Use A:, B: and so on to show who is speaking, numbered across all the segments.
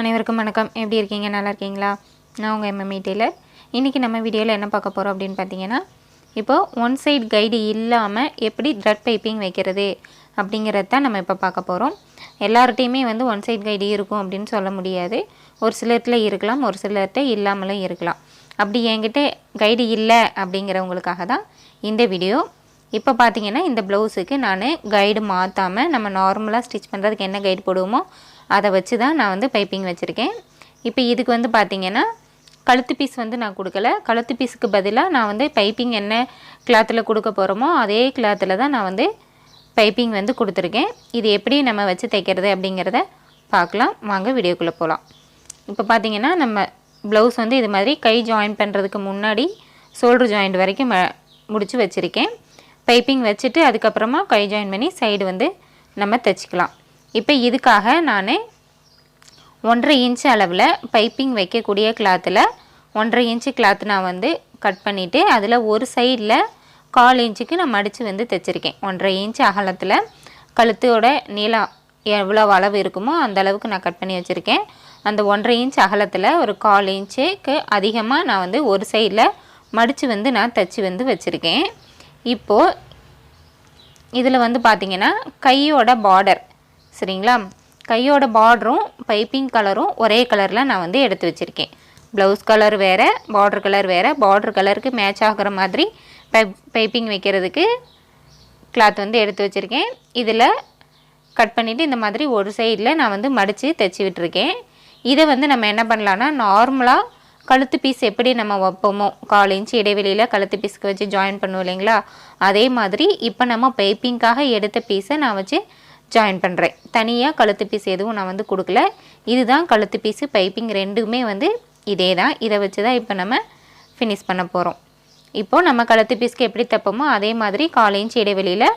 A: அனைவருக்கும் வணக்கம். எப்படி இருக்கீங்க? நல்லா இருக்கீங்களா? நான் உங்கள் எம்எம்இ டெய்லர். இன்றைக்கி நம்ம வீடியோவில் என்ன பார்க்க போகிறோம் அப்படின்னு பார்த்தீங்கன்னா, இப்போது ஒன் சைட் கைடு இல்லாமல் எப்படி த்ரெட் பைப்பிங் வைக்கிறது அப்படிங்கிறது தான் நம்ம இப்போ பார்க்க போகிறோம். எல்லார்ட்டையுமே ஒன் சைட் கைடு இருக்கும் அப்படின்னு சொல்ல முடியாது. ஒரு சிலர்கிட்ட இருக்கலாம், ஒரு சிலர்கிட்ட இல்லாமலும் இருக்கலாம். அப்படி என்கிட்ட கைடு இல்லை அப்படிங்கிறவங்களுக்காக தான் இந்த வீடியோ. இப்போ பார்த்தீங்கன்னா, இந்த ப்ளவுஸுக்கு நான் கைடு மாற்றாமல் நம்ம நார்மலாக ஸ்டிச் பண்ணுறதுக்கு என்ன கைடு போடுவோமோ அதை வச்சு தான் நான் பைப்பிங் வச்சுருக்கேன். இப்போ இதுக்கு பார்த்தீங்கன்னா கழுத்து பீஸ் நான் கொடுக்கல. கழுத்து பீஸுக்கு பதிலாக நான் பைப்பிங் என்ன கிளாத்தில் கொடுக்க போகிறோமோ அதே கிளாத்தில் தான் நான் பைப்பிங் கொடுத்துருக்கேன். இது எப்படி நம்ம வச்சு தைக்கிறது அப்படிங்கிறத பார்க்கலாம். வாங்க வீடியோக்குள்ளே போகலாம். இப்போ பார்த்தீங்கன்னா நம்ம ப்ளவுஸ் இது மாதிரி கை ஜாயின் பண்ணுறதுக்கு முன்னாடி ஷோல்டர் ஜாயிண்ட் வரைக்கும் முடித்து வச்சுருக்கேன். பைப்பிங் வச்சுட்டு அதுக்கப்புறமா கை ஜாயின் பண்ணி சைடு நம்ம தைச்சிக்கலாம். இப்போ இதுக்காக நான் 1.5 இன்ச் அளவில் பைப்பிங் வைக்கக்கூடிய கிளாத்தில் 1.5 இன்ச்சு கிளாத் நான் கட் பண்ணிவிட்டு அதில் ஒரு சைடில் 1/4 இன்ச்சுக்கு நான் மடித்து தைச்சிருக்கேன். 1.5 இன்ச் அகலத்தில் கழுத்தோட நீளம் எவ்வளோ அளவு இருக்குமோ அந்த அளவுக்கு நான் கட் பண்ணி வச்சுருக்கேன். அந்த 1.5 இன்ச் அகலத்தில் ஒரு 1/4 இன்ச்சுக்கு அதிகமாக நான் ஒரு சைடில் மடித்து நான் தைச்சி வச்சுருக்கேன். இப்போது இதில் பார்த்திங்கன்னா கையோட பார்டர் சரிங்களா, கையோட பார்டரும் பைப்பிங் கலரும் ஒரே கலரில் நான் எடுத்து வச்சுருக்கேன். ப்ளவுஸ் கலர் வேறு, பார்டர் கலர் வேறு. பார்டர் கலருக்கு மேட்ச் ஆகிற மாதிரி பைப்பிங் வைக்கிறதுக்கு கிளாத் எடுத்து வச்சுருக்கேன். இதில் கட் பண்ணிவிட்டு இந்த மாதிரி ஒரு சைடில் நான் மடித்து தைச்சி விட்டுருக்கேன். இதை நம்ம என்ன பண்ணலான்னா, நார்மலாக கழுத்து பீஸ் எப்படி நம்ம வைப்போமோ 1/4 இன்ச்சு இடைவெளியில் கழுத்து பீஸுக்கு வச்சு ஜாயின் பண்ணுவோம் இல்லைங்களா, அதே மாதிரி இப்போ நம்ம பைப்பிங்காக எடுத்த பீஸை நான் வச்சு ஜாயின் பண்ணுறேன். தனியாக கழுத்து பீஸ் எதுவும் நான் கொடுக்கல. இதுதான் கழுத்து பீஸு, பைப்பிங் ரெண்டுமே இதே தான். இதை வச்சு தான் இப்போ நம்ம ஃபினிஷ் பண்ண போகிறோம். இப்போது நம்ம கழுத்து பீஸ்க்கு எப்படி தைப்போமோ அதே மாதிரி 1/4 இன்ச் இடைவெளியில்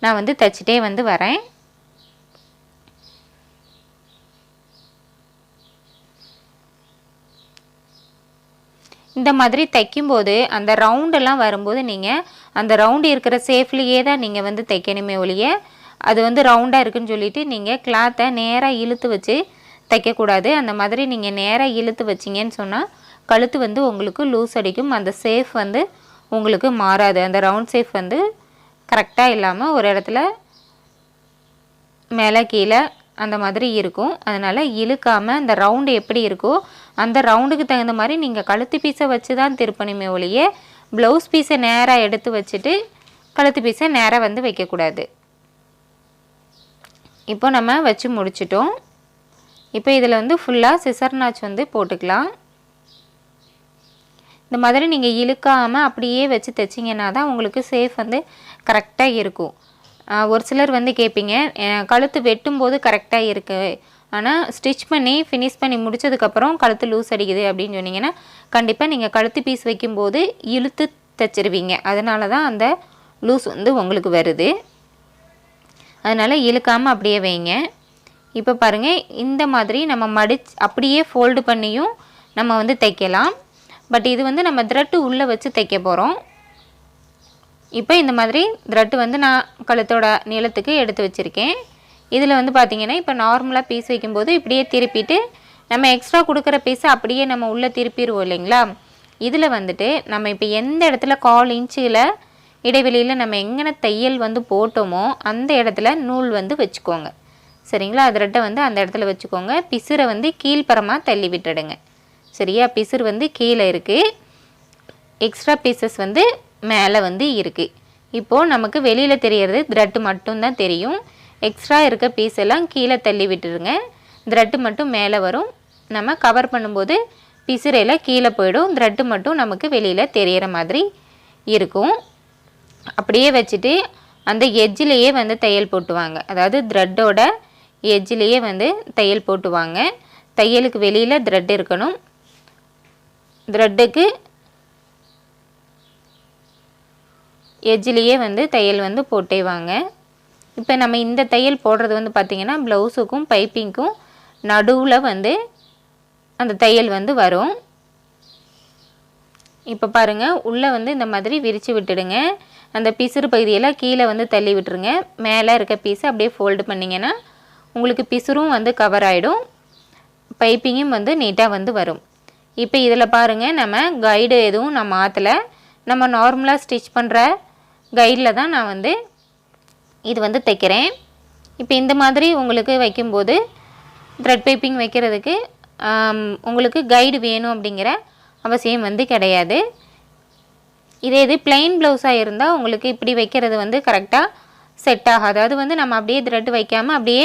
A: நான் தைச்சிட்டே வரேன். இந்த மாதிரி தைக்கும்போது அந்த ரவுண்டெல்லாம் வரும்போது நீங்கள் அந்த ரவுண்டு இருக்கிற சேஃப்லேயே தான் நீங்கள் தைக்கணுமே ஒழிய அது ரவுண்டாக இருக்குதுன்னு சொல்லிவிட்டு நீங்கள் கிளாத்தை நேராக இழுத்து வச்சு தைக்கக்கூடாது. அந்த மாதிரி நீங்கள் நேராக இழுத்து வச்சிங்கன்னு சொன்னால் கழுத்து உங்களுக்கு லூஸ் அடிக்கும். அந்த சேஃப் உங்களுக்கு மாறாது. அந்த ரவுண்ட் சேஃப் கரெக்டாக இல்லாமல் ஒரு இடத்துல மேலே கீழே அந்த மாதிரி இருக்கும். அதனால் இழுக்காமல் அந்த ரவுண்டு எப்படி இருக்கோ அந்த ரவுண்டுக்கு தகுந்த மாதிரி நீங்கள் கழுத்து பீஸை வச்சு தான் திருப்பணுமே ஒழிய ப்ளவுஸ் பீஸை நேராக எடுத்து வச்சுட்டு கழுத்து பீஸை நேராக வைக்கக்கூடாது. இப்போ நம்ம வச்சு முடிச்சிட்டோம். இப்போ இதில் ஃபுல்லாக சிசர் நாச் போட்டுக்கலாம். இந்த மாதிரி நீங்கள் இழுக்காமல் அப்படியே வச்சு தைச்சிங்கன்னா தான் உங்களுக்கு சேஃப் கரெக்டாக இருக்கும். ஒரு சிலர் கேட்பீங்க, கழுத்து வெட்டும்போது கரெக்டாக இருக்குது, ஆனால் ஸ்டிச் பண்ணி ஃபினிஷ் பண்ணி முடித்ததுக்கப்புறம் கழுத்து லூஸ் அடிக்குது அப்படின்னு சொன்னீங்கன்னா கண்டிப்பாக நீங்கள் கழுத்து பீஸ் வைக்கும்போது இழுத்து தைச்சிருவீங்க. அதனால தான் அந்த லூஸ் உங்களுக்கு வருது. அதனால் இழுக்காமல் அப்படியே வைங்க. இப்போ பாருங்கள், இந்த மாதிரி நம்ம அப்படியே ஃபோல்டு பண்ணியும் நம்ம தைக்கலாம். பட் இது நம்ம த்ரெட்டு உள்ளே வச்சு தைக்க போகிறோம். இப்போ இந்த மாதிரி த்ரெட்டு நான் கழுத்தோட நீளத்துக்கு எடுத்து வச்சுருக்கேன். இதில் பார்த்திங்கன்னா இப்போ நார்மலாக பீஸ் வைக்கும்போது இப்படியே திருப்பிட்டு நம்ம எக்ஸ்ட்ரா கொடுக்குற பீஸை அப்படியே நம்ம உள்ளே திருப்பிடுவோம் இல்லைங்களா. இதில் நம்ம இப்போ எந்த இடத்துல 1/4 இன்ச்சில் இடைவெளியில் நம்ம எங்கே தையல் போட்டோமோ அந்த இடத்துல நூல் வச்சுக்கோங்க சரிங்களா. த்ரெட்டை அந்த இடத்துல வச்சுக்கோங்க. பிசுரை கீழ்ப்புறமாக தள்ளி விட்டுடுங்க சரியா. பிசுறு கீழே இருக்குது, எக்ஸ்ட்ரா பீசஸ் மேலே இருக்குது. இப்போது நமக்கு வெளியில் தெரியறது த்ரெட்டு மட்டும்தான் தெரியும். எக்ஸ்ட்ரா இருக்க பீஸ் எல்லாம் கீழே தள்ளி விட்டுருங்க. த்ரெட்டு மட்டும் மேலே வரும். நம்ம கவர் பண்ணும்போது பிசுரையில் கீழே போயிடும். த்ரெட்டு மட்டும் நமக்கு வெளியில் தெரிகிற மாதிரி இருக்கும். அப்படியே வச்சுட்டு அந்த எட்ஜிலேயே தையல் போட்டுவாங்க. அதாவது த்ரெட்டோட எட்ஜிலேயே தையல் போட்டுவாங்க. தையலுக்கு வெளியில் த்ரெட் இருக்கணும். த்ரெட்டுக்கு எட்ஜிலேயே தையல் போட்டே வாங்க. இப்போ நம்ம இந்த தையல் போடுறது பார்த்திங்கன்னா ப்ளவுஸுக்கும் பைப்பிங்க்கும் நடுவில் அந்த தையல் வரும். இப்போ பாருங்கள், உள்ளே இந்த மாதிரி விரித்து விட்டுடுங்க. அந்த பிசுறு பகுதியெல்லாம் கீழே தள்ளி விட்டுருங்க. மேலே இருக்க பீஸை அப்படியே ஃபோல்டு பண்ணிங்கன்னா உங்களுக்கு பிசுறும் கவர் ஆகிடும், பைப்பிங்கும் வந்து நீட்டாக வந்து வரும். இப்போ இதில் பாருங்கள், நம்ம கைடு எதுவும் நான் மாற்றலை. நம்ம நார்மலாக ஸ்டிச் பண்ணுற கைடில் தான் நான் வந்து இது வந்து தைக்கிறேன். இப்போ இந்த மாதிரி உங்களுக்கு வைக்கும்போது த்ரெட் பைப்பிங் வைக்கிறதுக்கு உங்களுக்கு கைடு வேணும் அப்படிங்கிற அவசியம் வந்து கிடையாது. இதே இது பிளைன் ப்ளவுஸாக இருந்தால் உங்களுக்கு இப்படி வைக்கிறது வந்து கரெக்டாக செட் ஆகாது. அது வந்து நம்ம அப்படியே த்ரெட் வைக்காமல் அப்படியே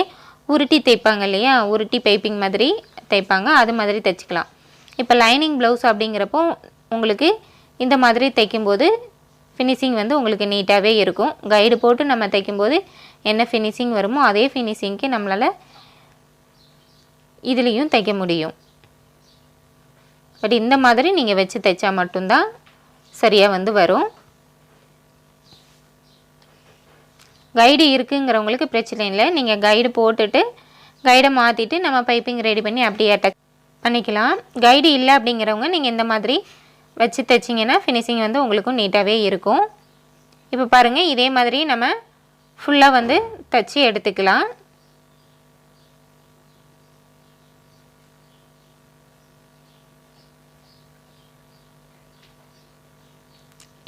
A: உருட்டி தைப்பாங்க இல்லையா, உருட்டி பைப்பிங் மாதிரி தைப்பாங்க, அது மாதிரி தைச்சிக்கலாம். இப்போ லைனிங் ப்ளவுஸ் அப்படிங்கிறப்போ உங்களுக்கு இந்த மாதிரி தைக்கும்போது ஃபினிஷிங் வந்து உங்களுக்கு நீட்டாகவே இருக்கும். கைடு போட்டு நம்ம தைக்கும்போது என்ன ஃபினிஷிங் வருமோ அதே ஃபினிஷிங்க்கு நம்மளால் இதுலேயும் தைக்க முடியும். பட் இந்த மாதிரி நீங்கள் வச்சு தைச்சா மட்டும்தான் சரியாக வந்து வரும். கைடு இருக்குங்கிறவங்களுக்கு பிரச்சனை இல்லை. நீங்கள் கைடு போட்டுட்டு கைடை மாற்றிட்டு நம்ம பைப்பிங் ரெடி பண்ணி அப்படியே அட்டாச் பண்ணிக்கலாம். கைடு இல்லை அப்படிங்கிறவங்க நீங்கள் இந்த மாதிரி வச்சு தைச்சிங்கன்னா ஃபினிஷிங் வந்து உங்களுக்கும் நீட்டாகவே இருக்கும். இப்போ பாருங்கள், இதே மாதிரி நம்ம ஃபுல்லாக வந்து தைச்சி எடுத்துக்கலாம்.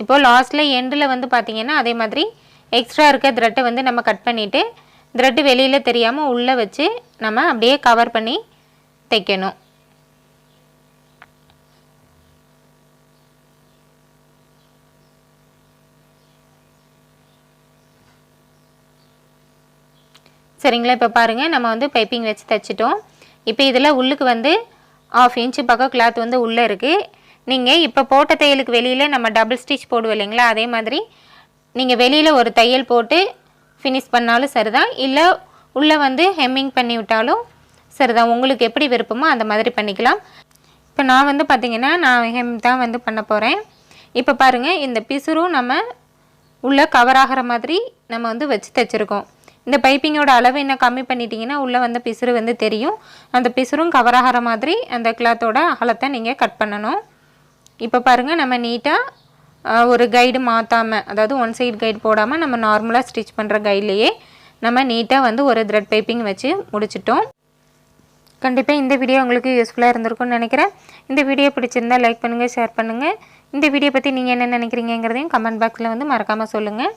A: இப்போது லாஸ்ட்டில் எண்டில் வந்து பார்த்திங்கன்னா அதே மாதிரி எக்ஸ்ட்ரா இருக்க த்ரெட்டை வந்து நம்ம கட் பண்ணிவிட்டு த்ரெட்டு வெளியில் தெரியாமல் உள்ளே வச்சு நம்ம அப்படியே கவர் பண்ணி தைக்கணும். சரிங்களா? இப்போ பாருங்கள், நம்ம வந்து பைப்பிங் வச்சு தைச்சிட்டோம். இப்போ இதில் உள்ளுக்கு வந்து 1/2 இன்ச்சு பக்கம் கிளாத் வந்து உள்ளே இருக்குது. நீங்கள் இப்போ போட்ட தையலுக்கு வெளியில் நம்ம டபுள் ஸ்டிச் போடுவோம் இல்லைங்களா, அதே மாதிரி நீங்கள் வெளியில் ஒரு தையல் போட்டு ஃபினிஷ் பண்ணாலும் சரிதான், இல்லை உள்ளே வந்து ஹெம்மிங் பண்ணி விட்டாலும் சரிதான். உங்களுக்கு எப்படி விருப்பமோ அந்த மாதிரி பண்ணிக்கலாம். இப்போ நான் வந்து பார்த்திங்கன்னா நான் ஹெம் தான் வந்து பண்ண போகிறேன். இப்போ பாருங்கள், இந்த பிசுரும் நம்ம உள்ளே கவர் ஆகிற மாதிரி நம்ம வந்து வச்சு தைச்சிருக்கோம். இந்த பைப்பிங்கோட அளவு என்ன கம்மி பண்ணிட்டீங்கன்னா உள்ளே வந்து பிசுறு வந்து தெரியும். அந்த பிசுரும் கவர் ஆகிற மாதிரி அந்த கிளாத்தோட அகலத்தை நீங்கள் கட் பண்ணணும். இப்போ பாருங்கள், நம்ம நீட்டாக ஒரு கைடு மாற்றாமல், அதாவது ஒன் சைடு கைடு போடாமல் நம்ம நார்மலாக ஸ்டிச் பண்ணுற கைட்லேயே நம்ம நீட்டாக வந்து ஒரு த்ரெட் பைப்பிங் வச்சு முடிச்சிட்டோம். கண்டிப்பாக இந்த வீடியோ உங்களுக்கு யூஸ்ஃபுல்லாக இருந்திருக்கும்னு நினைக்கிறேன். இந்த வீடியோ பிடிச்சிருந்தால் லைக் பண்ணுங்கள், ஷேர் பண்ணுங்கள். இந்த வீடியோ பற்றி நீங்கள் என்ன நினைக்கிறீங்கிறதையும் கமெண்ட் பாக்ஸில் வந்து மறக்காமல் சொல்லுங்கள்.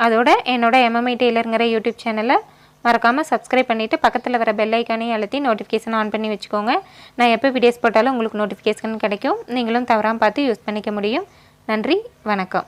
A: அதோட என்னோட MMA டெய்லருங்கிற யூடியூப் சேனலை மறக்காமல் சப்ஸ்கிரைப் பண்ணிவிட்டு பக்கத்தில் வர பெல் ஐக்கானையும் அழுத்தி நோட்டிஃபிகேஷன் ஆன் பண்ணி வச்சுக்கோங்க. நான் எப்போ வீடியோஸ் போட்டாலும் உங்களுக்கு நோட்டிஃபிகேஷன் கிடைக்கும். நீங்களும் தவறாமல் பார்த்து யூஸ் பண்ணிக்க முடியும். நன்றி, வணக்கம்.